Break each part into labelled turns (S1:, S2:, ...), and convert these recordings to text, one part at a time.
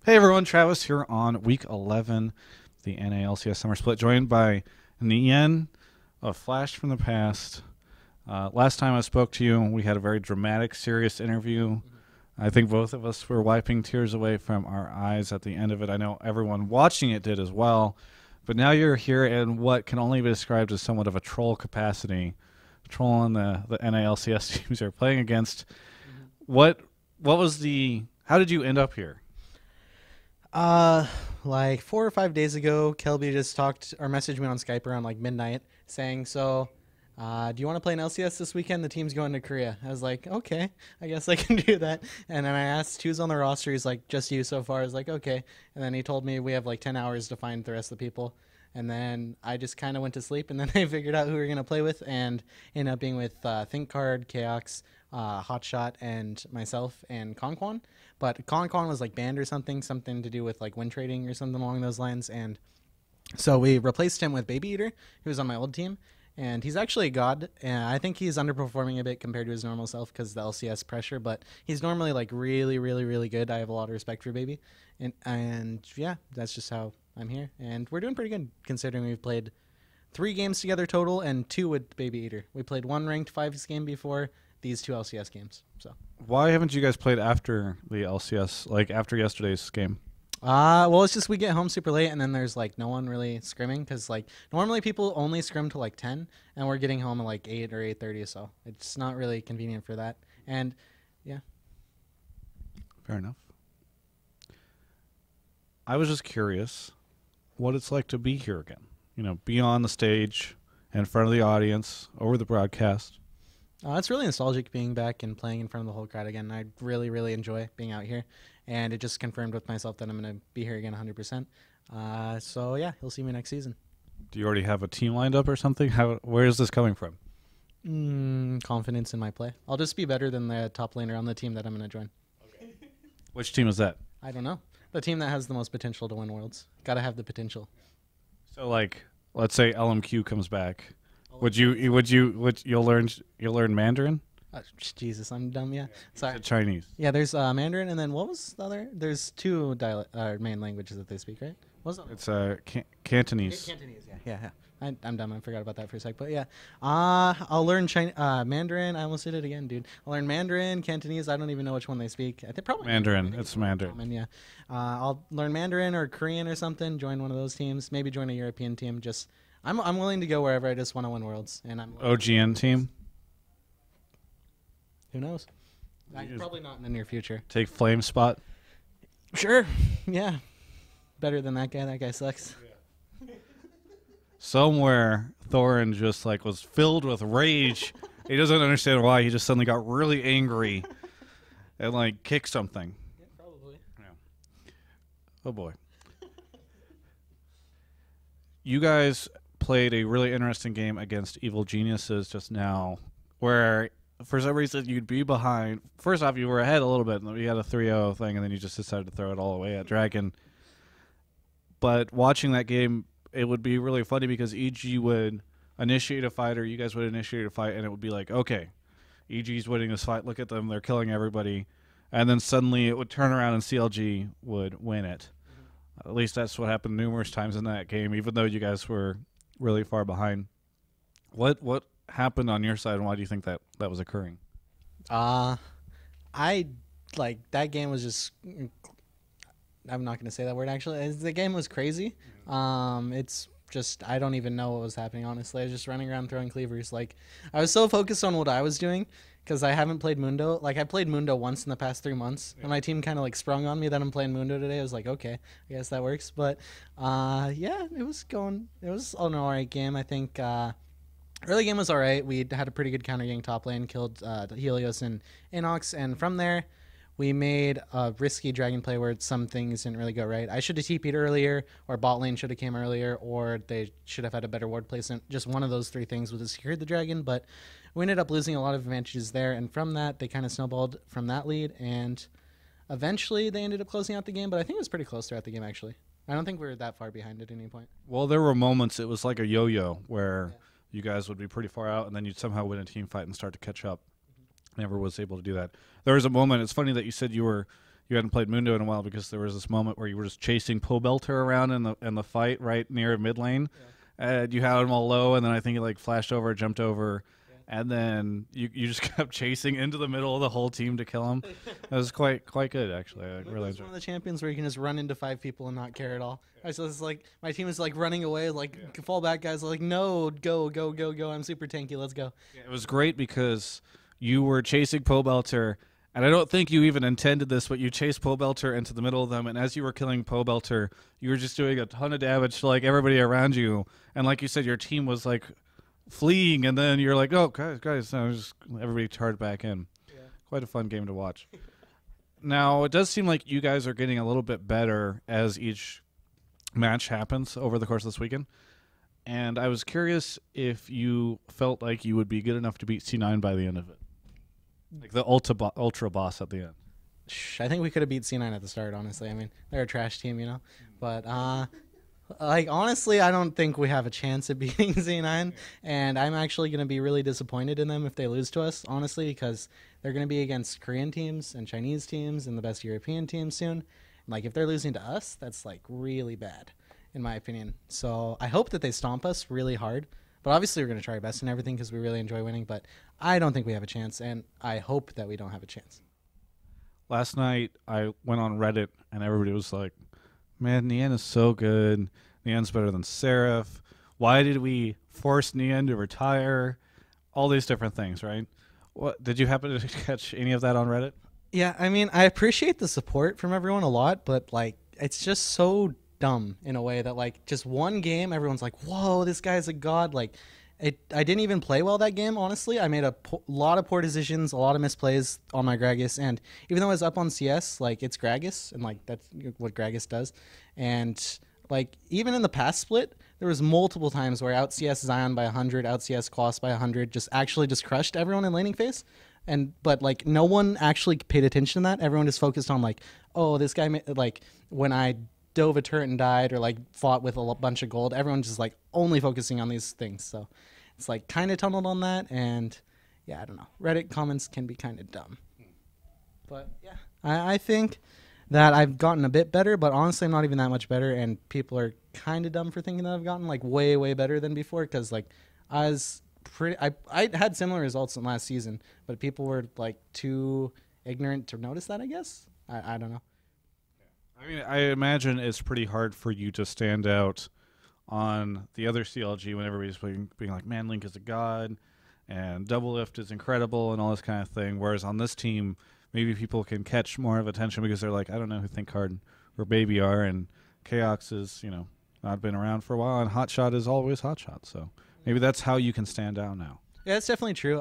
S1: Hey everyone, Travis here on week 11, the LCS Summer Split, joined by Nien, a flash from the past. Last time I spoke to you, we had a very dramatic, serious interview. I think both of us were wiping tears away from our eyes at the end of it. I know everyone watching it did as well. But now you're here in what can only be described as somewhat of a troll capacity, trolling the NALCS teams you're playing against. What was how did you end up here?
S2: Like 4 or 5 days ago, Kelby just talked or messaged me on Skype around like midnight saying, do you want to play an LCS this weekend? The team's going to Korea. I was like, okay, I guess I can do that. And then I asked who's on the roster. He's like, just you so far. I was like, okay. And then he told me we have like 10 hours to find the rest of the people. And then I just kind of went to sleep, and then I figured out who we were going to play with, and ended up being with ThinkCard, Chaox, Hotshot, and myself, and Conquan. But Conquan was like banned or something to do with like win trading or something along those lines. And so we replaced him with Baby Eater, who was on my old team. And he's actually a god. And I think he's underperforming a bit compared to his normal self because of the LCS pressure. But he's normally like really, really, really good. I have a lot of respect for Baby. And yeah, that's just how I'm here. And we're doing pretty good considering we've played 3 games together total and 2 with Baby Eater. We played 1 ranked 5s game before these 2 LCS games. So
S1: Why haven't you guys played after the LCS, like after yesterday's game?
S2: Well, it's just we get home super late, and then there's like no one really scrimming because like normally people only scrim till like 10, and we're getting home at like 8 or 8:30, so it's not really convenient for that. And yeah,
S1: Fair enough. I was just curious what it's like to be here again. You know, be on the stage, in front of the audience, over the broadcast.
S2: it's really nostalgic being back and playing in front of the whole crowd again. I really, really enjoy being out here, and it just confirmed with myself that I'm going to be here again 100%. So yeah, you'll see me next season.
S1: Do you already have a team lined up or something? Where is this coming from?
S2: Confidence in my play. I'll just be better than the top laner on the team that I'm going to join.
S1: Which team is that?
S2: I don't know. The team that has the most potential to win Worlds. Gotta have the potential.
S1: So, like, let's say LMQ comes back. You'll learn Mandarin?
S2: Jesus, I'm dumb. Yeah, sorry.
S1: Chinese.
S2: Yeah, there's Mandarin, and then what was the other? There's 2 main languages that they speak, right? What's that?
S1: It's Cantonese.
S2: Cantonese. Yeah. I'm dumb. I forgot about that for a sec. But yeah, I'll learn Mandarin. I almost did it again, dude. I'll learn Mandarin, Cantonese. I don't even know which one they speak. I think probably
S1: Mandarin. It's Mandarin.
S2: common, yeah. I'll learn Mandarin or Korean or something. Join one of those teams. Maybe join a European team. I'm willing to go wherever. I just want to win Worlds, and I'm
S1: OGN team.
S2: Who knows? Probably not in the near future.
S1: Take Flame Spot.
S2: Sure. Yeah. Better than that guy. That guy sucks.
S1: Somewhere Thorin just like was filled with rage. He doesn't understand why. He just suddenly got really angry and like kicked something.
S2: Yeah, probably.
S1: Yeah. Oh boy. You guys played a really interesting game against Evil Geniuses just now, where for some reason you'd be behind. First off, you were ahead a little bit, and you had a 3-0 thing, and then you just decided to throw it all away at Dragon. But watching that game, it would be really funny because EG would initiate a fight, or you guys would initiate a fight, and it would be like, okay, EG's winning this fight. Look at them. They're killing everybody. And then suddenly it would turn around and CLG would win it. At least that's what happened numerous times in that game, even though you guys were really far behind. What happened on your side, and why do you think that was occurring?
S2: I like that game was just. I'm not going to say that word actually. The game was crazy. It's just I don't even know what was happening honestly. I was just running around throwing cleavers. Like I was so focused on what I was doing because I haven't played Mundo. Like I played Mundo once in the past 3 months, and my team kind of like sprung on me that I'm playing Mundo today. I was like, okay, I guess that works. But yeah, it was an alright game. I think early game was alright. We had a pretty good counter gang top lane, killed Helios and Inox, and from there we made a risky dragon play where some things didn't really go right. I should have TP'd earlier, or bot lane should have came earlier, or they should have had a better ward placement. Just one of those 3 things would have secured the dragon, but we ended up losing a lot of advantages there, and from that, they kind of snowballed from that lead, and eventually they ended up closing out the game, but I think it was pretty close throughout the game, actually. I don't think we were that far behind at any point.
S1: Well, there were moments, it was like a yo-yo, where you guys would be pretty far out, and then you'd somehow win a team fight and start to catch up. Never was able to do that. There was a moment, it's funny that you said you were you hadn't played Mundo in a while because there was this moment where you were just chasing Pobelter around in the fight right near mid lane. Yeah. You had him all low, and then I think he like flashed over, jumped over, and then you just kept chasing into the middle of the whole team to kill him. That was quite good, actually. I really enjoyed it.
S2: One of the champions where you can just run into 5 people and not care at all. Yeah. So it's like my team is like running away, like fall back guys are like, no, go. I'm super tanky. Let's go.
S1: Yeah, it was great because you were chasing Pobelter, and I don't think you even intended this, but you chased Pobelter into the middle of them, and as you were killing Pobelter, you were just doing a ton of damage to like everybody around you, and like you said, your team was like fleeing, and then you're like, oh guys, no, just everybody charged back in. Yeah. Quite a fun game to watch. Now it does seem like you guys are getting a little bit better as each match happens over the course of this weekend, and I was curious if you felt like you would be good enough to beat C9 by the end of it, like the ultra boss at the end.
S2: I think we could have beat C9 at the start, honestly. I mean, they're a trash team, you know, but like, honestly, I don't think we have a chance at beating Z9, and I'm actually going to be really disappointed in them if they lose to us, honestly, because they're going to be against Korean teams and Chinese teams and the best European teams soon. And, like, if they're losing to us, that's, like, really bad, in my opinion. So I hope that they stomp us really hard, but obviously we're going to try our best and everything because we really enjoy winning, but I don't think we have a chance, and I hope that we don't have a chance.
S1: Last night, I went on Reddit, and everybody was like, man, Nien is so good. Nien's better than Seraph. Why did we force Nien to retire? All these different things, right? What did you happen to catch any of that on Reddit?
S2: Yeah, I mean, I appreciate the support from everyone a lot, but like, it's just so dumb in a way that like just one game, everyone's like, whoa, this guy's a god. Like, I didn't even play well that game, honestly. I made a lot of poor decisions, a lot of misplays on my Gragas, and even though I was up on CS, like, it's Gragas, and like that's what Gragas does. And like, even in the past split, there was multiple times where I out CS Zion by 100, out CS Quas by 100, just crushed everyone in laning phase. But like, no one actually paid attention to that. Everyone just focused on like, oh, this guy, like, when I dove a turret and died, or like fought with a bunch of gold, everyone's just like only focusing on these things. So it's like kind of tunneled on that, and yeah, I don't know. Reddit comments can be kind of dumb. But yeah, I think that I've gotten a bit better, but honestly I'm not even that much better, and people are kind of dumb for thinking that I've gotten like way better than before, because like I had similar results in last season, but people were like too ignorant to notice that, I guess. I don't know.
S1: I mean, I imagine it's pretty hard for you to stand out on the other CLG when everybody's being like, man, Link is a god, and Double Lift is incredible, and all this kind of thing. Whereas on this team, maybe people can catch more of attention because they're like, I don't know who Think Hard or Baby are, and Chaos is, you know, not been around for a while, and Hotshot is always Hotshot. So maybe that's how you can stand out now.
S2: Yeah, that's definitely true.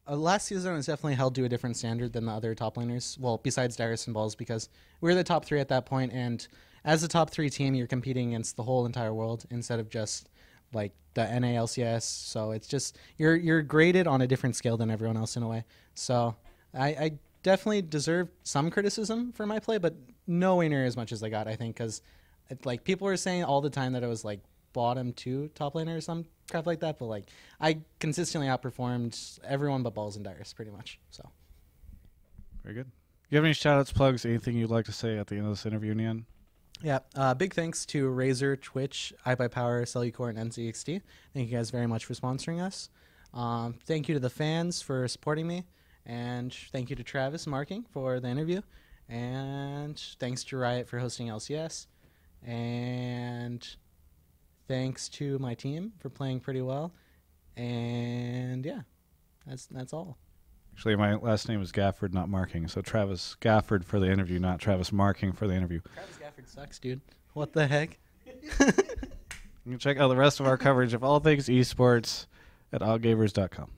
S2: Last season was definitely held to a different standard than the other top laners. Well, besides Darius and Balls, because we were the top 3 at that point, and as a top 3 team, you're competing against the whole entire world instead of just like the NA LCS. So it's just you're graded on a different scale than everyone else in a way. So I definitely deserve some criticism for my play, but nowhere near as much as I got, I think, because like people were saying all the time that it was like bottom 2 top laner or some crap like that, but like I consistently outperformed everyone but Balls and Darius pretty much. So
S1: very good. You have any shoutouts, plugs, anything you'd like to say at the end of this interview, Nien?
S2: Yeah, big thanks to Razer, Twitch, iBuyPower, Cellucor, and NCXT. Thank you guys very much for sponsoring us. Thank you to the fans for supporting me, and thank you to Travis Marking for the interview, and thanks to Riot for hosting LCS, and thanks to my team for playing pretty well, and yeah, that's all.
S1: Actually, my last name is Gafford, not Marking. So Travis Gafford for the interview, not Travis Marking for the interview.
S2: Travis Gafford sucks, dude. What the heck?
S1: You can check out the rest of our coverage of all things esports at allgavers.com.